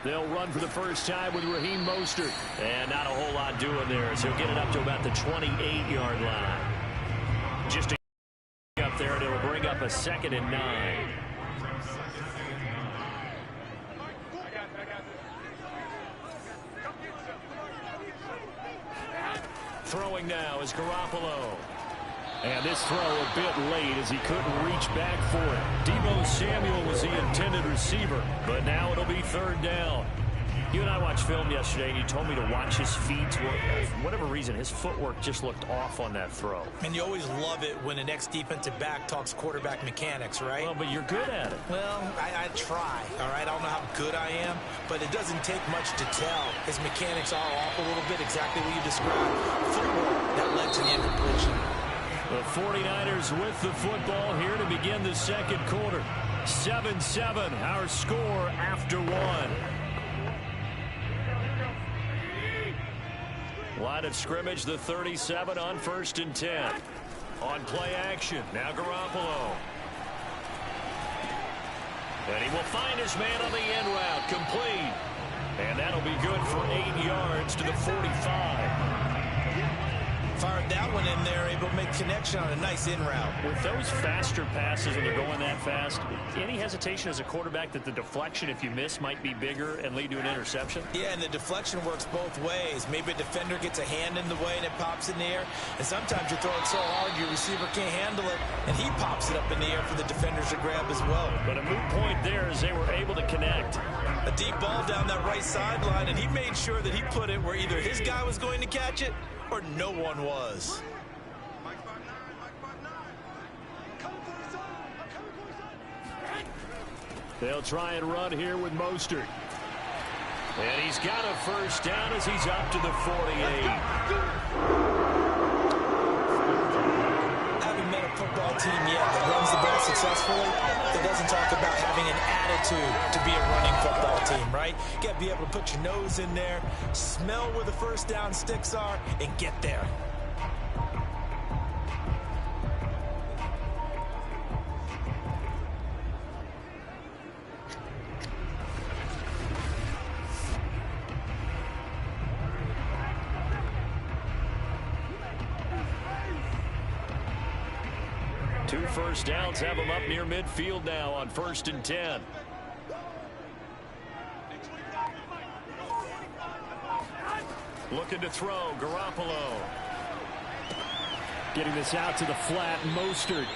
They'll run for the first time with Raheem Mostert. And not a whole lot doing there, as he'll get it up to about the 28-yard line. Just up there, and it'll bring up a 2nd and 9. Throwing now is Garoppolo. And this throw a bit late as he couldn't reach back for it. Deebo Samuel was the intended receiver, but now it'll be 3rd down. You and I watched film yesterday, and you told me to watch his feet. For whatever reason, his footwork just looked off on that throw. And you always love it when the next defensive back talks quarterback mechanics, right? Well, but you're good at it. Well, I try, all right? I don't know how good I am, but it doesn't take much to tell. His mechanics are off a little bit, exactly what you described. Footwork that led to the incompletion. The 49ers with the football here to begin the 2nd quarter. 7-7, our score after 1. Line of scrimmage, the 37 on 1st and 10. On play action, now Garoppolo. And he will find his man on the end route, complete. And that'll be good for 8 yards to the 45. Fired that one in there, able to make connection on a nice in route. With those faster passes when they're going that fast, any hesitation as a quarterback that the deflection, if you miss, might be bigger and lead to an interception? Yeah, and the deflection works both ways. Maybe a defender gets a hand in the way and it pops in the air. And sometimes you're throwing so hard your receiver can't handle it, and he pops it up in the air for the defenders to grab as well. But a moot point there as they were able to connect. A deep ball down that right sideline, and he made sure that he put it where either his guy was going to catch it or no one was. They'll try and run here with Mostert. And he's got a first down as he's up to the 48. Haven't met a football team yet that runs the ball successfully, that doesn't talk about having an attitude to be a running football team, right? You got to be able to put your nose in there, smell where the first down sticks are, and get there. Two first downs have them up near midfield now on 1st and 10. Looking to throw, Garoppolo. Getting this out to the flat, Mostert.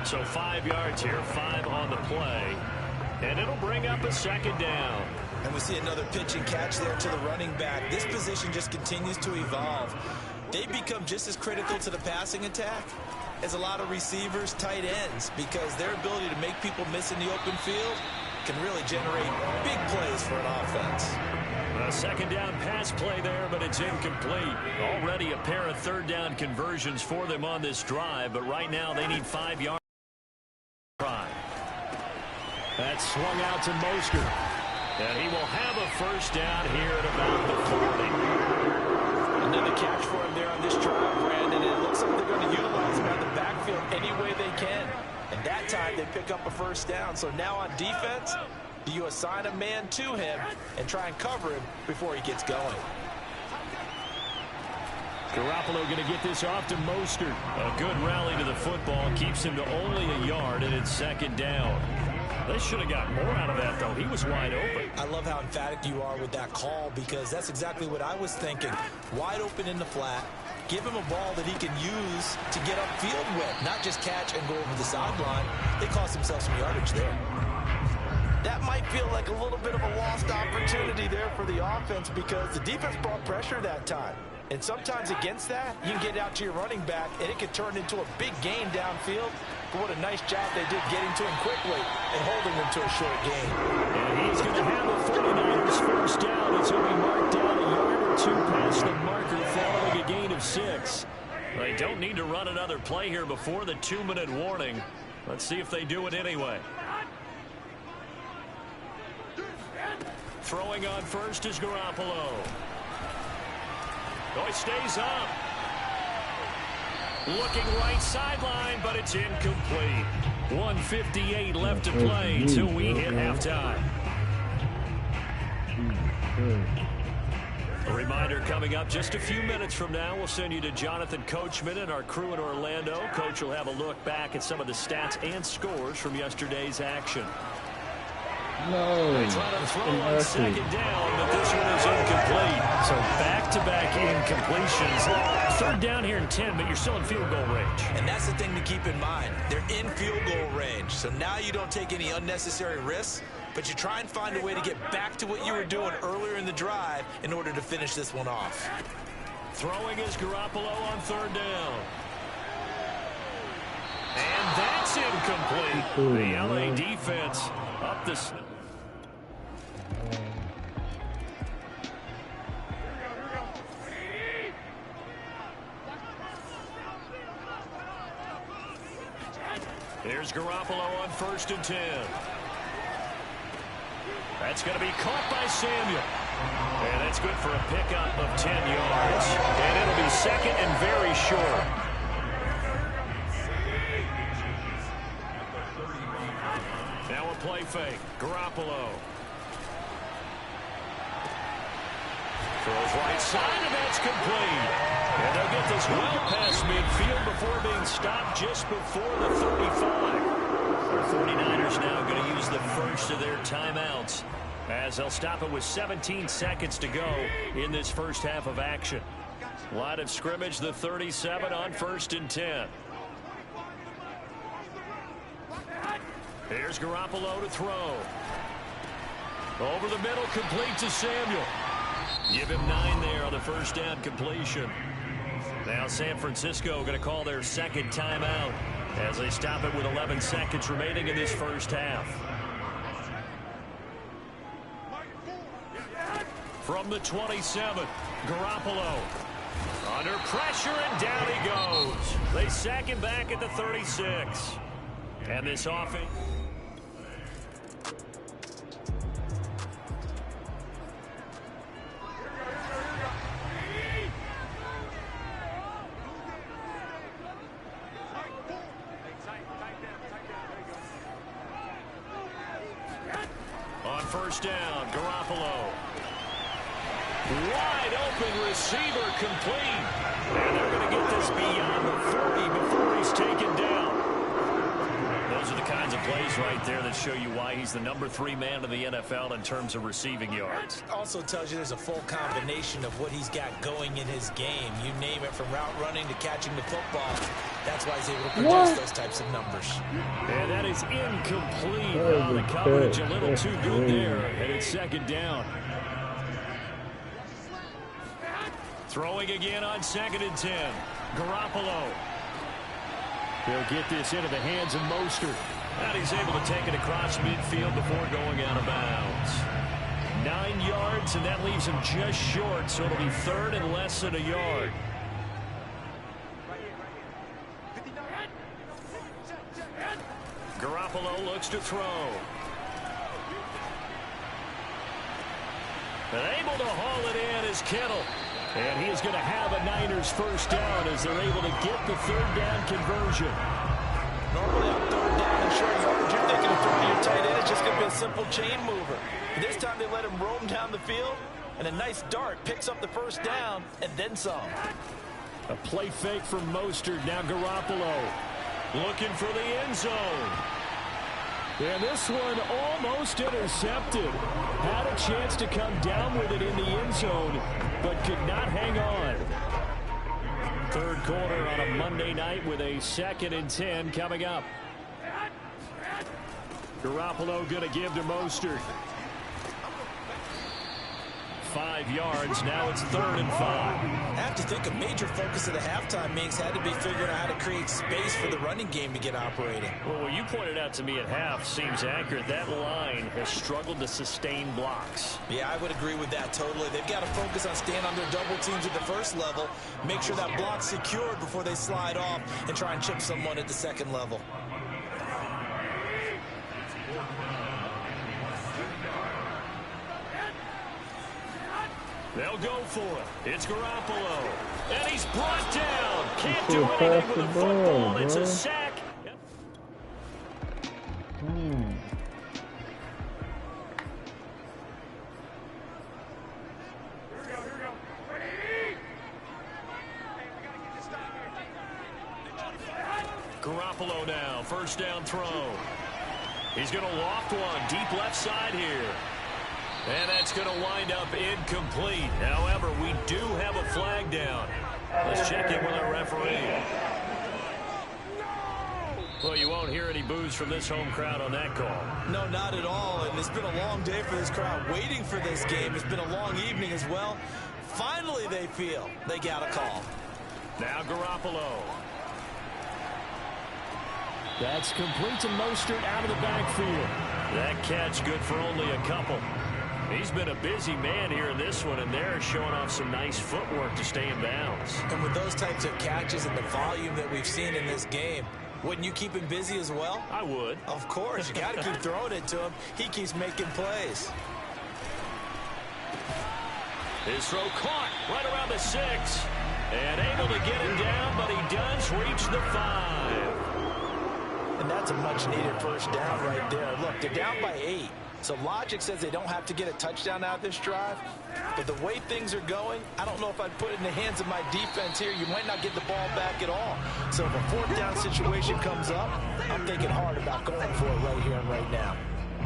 So 5 yards here, 5 on the play. And it'll bring up a 2nd down. And we see another pitch and catch there to the running back. This position just continues to evolve. They become just as critical to the passing attack as a lot of receivers, tight ends, because their ability to make people miss in the open field can really generate big plays for an offense. A 2nd down pass play there, but it's incomplete. Already a pair of 3rd down conversions for them on this drive, but right now they need 5 yards. That's swung out to Mostert. And he will have a first down here at about the 40. Another catch for him there on this drive, Brandon. It looks like they're going to utilize him out the backfield any way they can. And that time they pick up a first down. So now on defense, do you assign a man to him and try and cover him before he gets going? Garoppolo going to get this off to Mostert. A good rally to the football keeps him to only a yard, and it's 2nd down. They should have got more out of that, though. He was wide open. I love how emphatic you are with that call, because that's exactly what I was thinking. Wide open in the flat. Give him a ball that he can use to get upfield with, not just catch and go over the sideline. They cost themselves some yardage there. That might feel like a little bit of a lost opportunity there for the offense, because the defense brought pressure that time. And sometimes against that, you can get out to your running back, and it can turn into a big gain downfield. But what a nice job they did getting to him quickly and holding him to a short gain. And he's going to have a 49ers first down. It's going to be marked down a yard or two past the marker following a gain of 6. They don't need to run another play here before the 2-minute warning. Let's see if they do it anyway. Throwing on first is Garoppolo. Oh, he stays up. Looking right sideline, but it's incomplete. 1:58 left to play until we hit halftime. A reminder coming up just a few minutes from now, we'll send you to Jonathan Coachman and our crew in Orlando. Coach will have a look back at some of the stats and scores from yesterday's action. No. They try to throw on second down, but this one is incomplete. So back-to-back incompletions. Third down here in 10, but you're still in field goal range. And that's the thing to keep in mind. They're in field goal range. So now you don't take any unnecessary risks, but you try and find a way to get back to what you were doing earlier in the drive in order to finish this one off. Throwing is Garoppolo on third down. And that's incomplete. The LA defense up this. Here's Garoppolo on 1st and 10. That's going to be caught by Samuel. And that's good for a pickup of 10 yards. And it'll be second and very short. Now a play fake. Garoppolo. Throws right side, and that's complete. And they'll get this well past midfield before being stopped just before the 35. The 49ers now going to use the first of their timeouts as they'll stop it with 17 seconds to go in this first half of action. Line of scrimmage, the 37 on 1st and 10. Here's Garoppolo to throw. Over the middle, complete to Samuel. Give him 9 there on the first down completion. Now San Francisco going to call their second timeout as they stop it with 11 seconds remaining in this first half. From the 27, Garoppolo under pressure, and down he goes. They sack him back at the 36. And this offense. On first down, Garoppolo. Wide open receiver, complete. And they're going to get this beyond the 40 before he's taken down. Those are the kinds of plays right there that show you why he's the number 3 man in the NFL in terms of receiving yards. Also tells you there's a full combination of what he's got going in his game. You name it, from route running to catching the football. That's why he's able to produce those types of numbers. And that is incomplete. Oh, the coverage a little too good there. And it's second down. Throwing again on 2nd and 10. Garoppolo. They'll get this into the hands of Mostert. And he's able to take it across midfield before going out of bounds. 9 yards, and that leaves him just short, so it'll be 3rd and less than a yard. Garoppolo looks to throw. And able to haul it in is Kittle. And he is going to have a Niners first down as they're able to get the 3rd down conversion. Normally on 3rd down and short yardage, you're thinking of throwing your tight end. It's just going to be a simple chain mover. This time they let him roam down the field, and a nice dart picks up the first down and then some. A play fake from Mostert. Now Garoppolo looking for the end zone. And this one almost intercepted. Had a chance to come down with it in the end zone, but could not hang on. 3rd quarter on a Monday night with a 2nd and 10 coming up. Garoppolo going to give to Mostert. 5 yards. Now it's 3rd and 5. I have to think a major focus of the halftime meetings had to be figuring out how to create space for the running game to get operating. Well, what you pointed out to me at half seems accurate. That line has struggled to sustain blocks. Yeah, I would agree with that totally. They've got to focus on staying on their double teams at the first level, make sure that block's secured before they slide off and try and chip someone at the second level. They'll go for it. It's Garoppolo. And he's brought down. Can't do anything with the football. It's a sack. Garoppolo now. First down throw. He's going to loft one. Deep left side here. And that's going to wind up incomplete. However, we do have a flag down. Let's check in with our referee. Well, you won't hear any boos from this home crowd on that call. No, not at all. And it's been a long day for this crowd waiting for this game. It's been a long evening as well. Finally, they feel they got a call. Now Garoppolo. That's complete to Mostert out of the backfield. That catch good for only a couple. He's been a busy man here in this one, and they're showing off some nice footwork to stay in bounds. And with those types of catches and the volume that we've seen in this game, wouldn't you keep him busy as well? I would. Of course. You got to keep throwing it to him. He keeps making plays. His throw caught right around the 6. And able to get him down, but he does reach the 5. And that's a much-needed first down right there. Look, they're down by 8. So logic says they don't have to get a touchdown out of this drive. But the way things are going, I don't know if I'd put it in the hands of my defense here. You might not get the ball back at all. So if a fourth down situation comes up, I'm thinking hard about going for it right here and right now.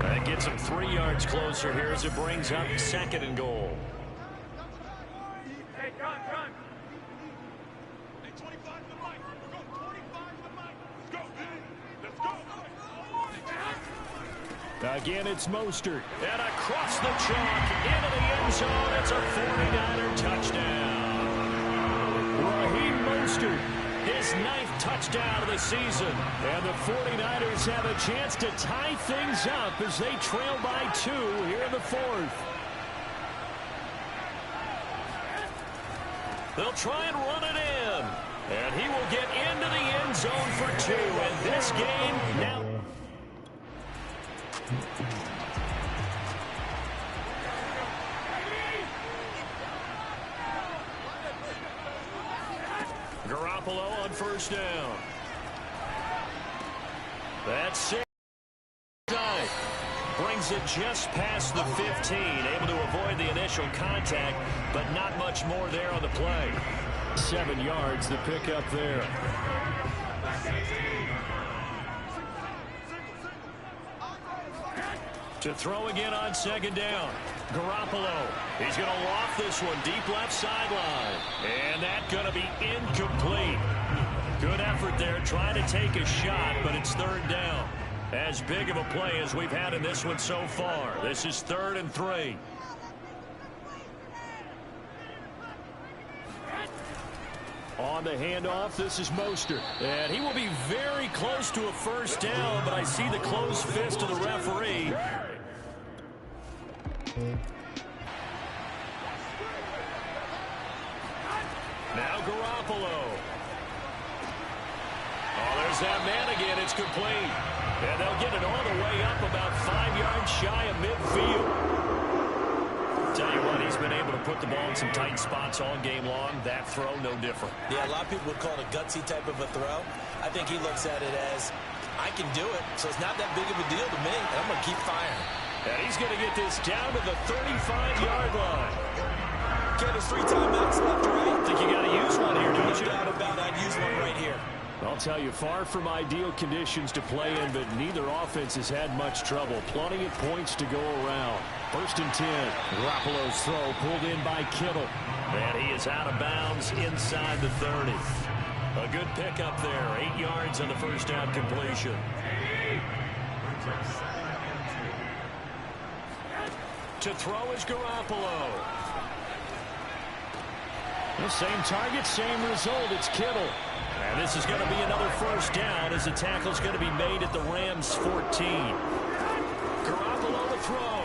That gets him 3 yards closer here as it brings up 2nd and goal. Hey, run. Hey, 25 to the mic. We're going 25 to the mic. Let's go, man. Let's go. Again, it's Mostert. And across the chalk into the end zone. It's a 49er touchdown. Raheem Mostert. His 9th touchdown of the season. And the 49ers have a chance to tie things up as they trail by 2 here in the 4th. They'll try and run it in. And he will get into the end zone for 2. And this game now... Garoppolo on first down. That's it. Brings it just past the 15. Able to avoid the initial contact, but not much more there on the play. 7 yards, the pickup there. To throw again on 2nd down. Garoppolo. He's going to loft this one deep left sideline. And that's going to be incomplete. Good effort there trying to take a shot, but it's 3rd down. As big of a play as we've had in this one so far. This is 3rd and 3. On the handoff, this is Mostert. And he will be very close to a first down, but I see the closed fist of the referee. Now Garoppolo. Oh, there's that man again. It's complete. And they'll get it all the way up about 5 yards shy of midfield. Tell you what, he's been able to put the ball in some tight spots all game long. That throw, no different. Yeah, a lot of people would call it a gutsy type of a throw. I think he looks at it as, I can do it, so it's not that big of a deal to me, and I'm going to keep firing. And he's going to get this down to the 35-yard line. Okay, there's 3 timeouts left, right? I think you got to use one here, don't you? No doubt about it. I'd use one right here. I'll tell you, far from ideal conditions to play in, but neither offense has had much trouble. Plenty of points to go around. 1st and 10. Garoppolo's throw pulled in by Kittle. And he is out of bounds inside the 30. A good pickup there. 8 yards on the first down completion. To throw is Garoppolo. The same target, same result. It's Kittle. And this is going to be another first down as the tackle's going to be made at the Rams' 14. Garoppolo to throw.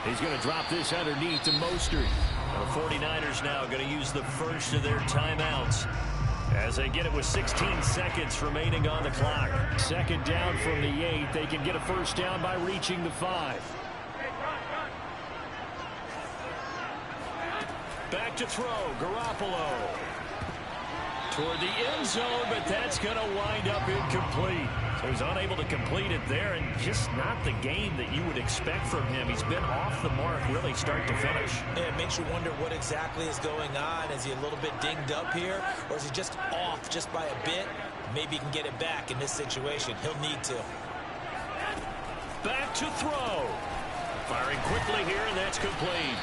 He's going to drop this underneath to Mostert. The 49ers now going to use the first of their timeouts as they get it with 16 seconds remaining on the clock. 2nd down from the 8. They can get a first down by reaching the 5. Back to throw. Garoppolo. toward the end zone, but that's going to wind up incomplete. So he's unable to complete it there, and just not the game that you would expect from him. He's been off the mark really start to finish. Yeah, it makes you wonder what exactly is going on. Is he a little bit dinged up here, or is he just off just by a bit? Maybe he can get it back in this situation. He'll need to. Back to throw. Firing quickly here, and that's complete.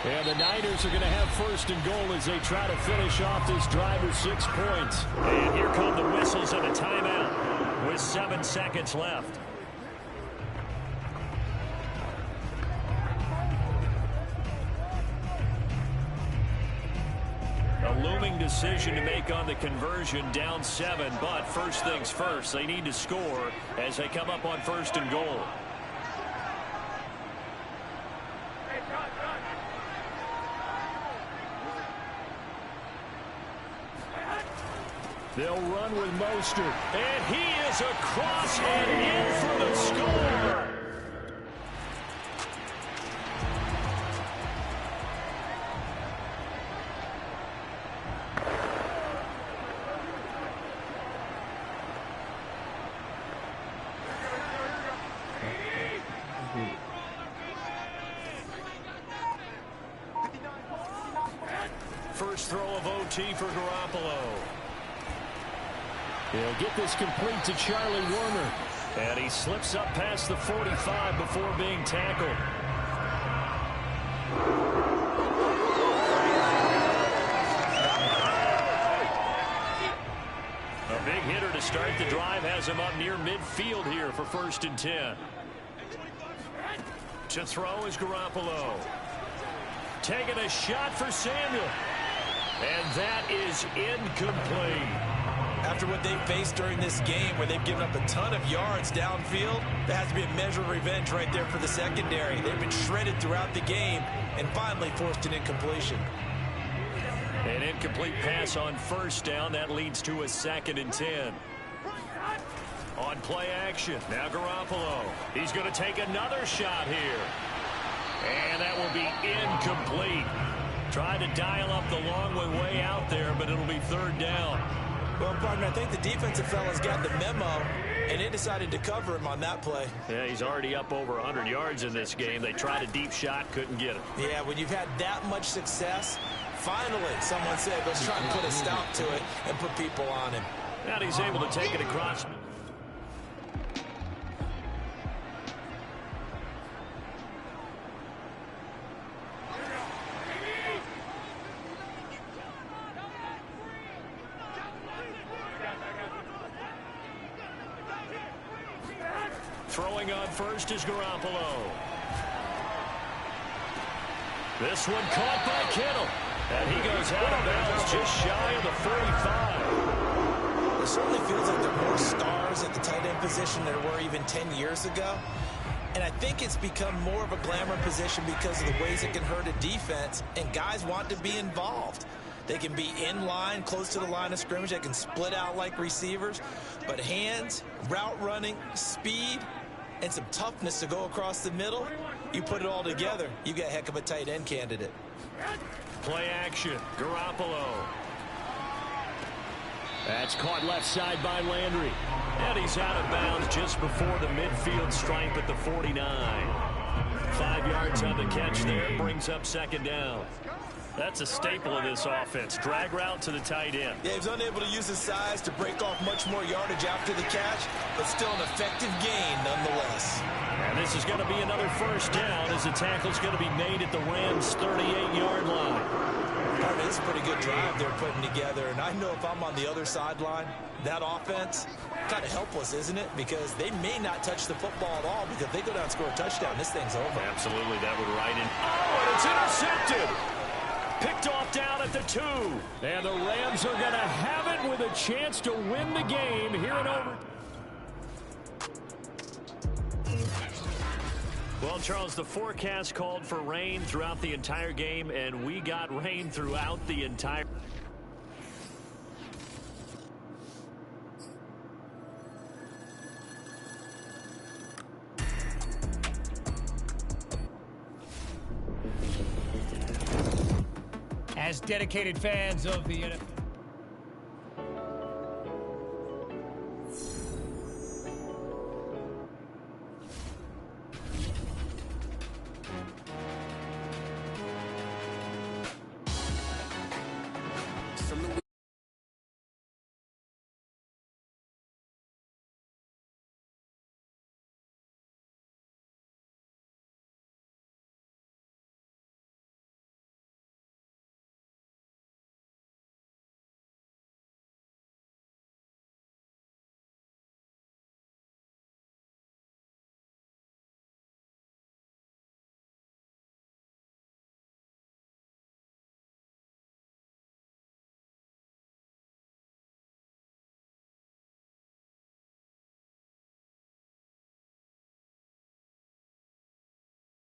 And the Niners are going to have first and goal as they try to finish off this drive with 6 points. And here come the whistles of a timeout with 7 seconds left. A looming decision to make on the conversion, down 7. But first things first, they need to score as they come up on first and goal. They'll run with Mostert. And he is across and in for the score. First throw of OT for Garoppolo. He'll get this complete to Charlie Warner. And he slips up past the 45 before being tackled. A big hitter to start the drive has him up near midfield here for first and 10. To throw is Garoppolo. Taking a shot for Samuel. And that is incomplete. After what they've faced during this game where they've given up a ton of yards downfield, there has to be a measure of revenge right there for the secondary. They've been shredded throughout the game and finally forced an incompletion. An incomplete pass on first down. That leads to a 2nd and 10. On play action, now Garoppolo. He's going to take another shot here. And that will be incomplete. Tried to dial up the long way out there, but it'll be 3rd down. Well, partner, I think the defensive fellas got the memo, and they decided to cover him on that play. Yeah, he's already up over 100 yards in this game. They tried a deep shot, couldn't get it. Yeah, when you've had that much success, finally someone said, let's try and put a stop to it and put people on him. Now he's able to take it across. Throwing on first is Garoppolo. This one caught by Kittle. And he goes out of bounds just shy of the 45. It certainly feels like there are more stars at the tight end position than there were even 10 years ago. And I think it's become more of a glamour position because of the ways it can hurt a defense. And guys want to be involved. They can be in line, close to the line of scrimmage. They can split out like receivers. But hands, route running, speed, and some toughness to go across the middle, you put it all together, you got a heck of a tight end candidate. Play action, Garoppolo. That's caught left side by Landry. And he's out of bounds just before the midfield stripe at the 49. 5 yards on the catch there, brings up 2nd down. That's a staple of this offense. Drag route to the tight end. Yeah, he was unable to use his size to break off much more yardage after the catch, but still an effective gain nonetheless. And this is going to be another first down as the tackle's going to be made at the Rams' 38-yard line. This is a pretty good drive they're putting together, and I know if I'm on the other sideline, that offense, kind of helpless, isn't it? Because they may not touch the football at all, because if they go down and score a touchdown, this thing's over. Absolutely, that would right in. Oh, and it's intercepted! Picked off down at the 2. And the Rams are going to have it with a chance to win the game here in overtime. Well, Charles, the forecast called for rain throughout the entire game, and we got rain throughout the entire... As dedicated fans of the NFL.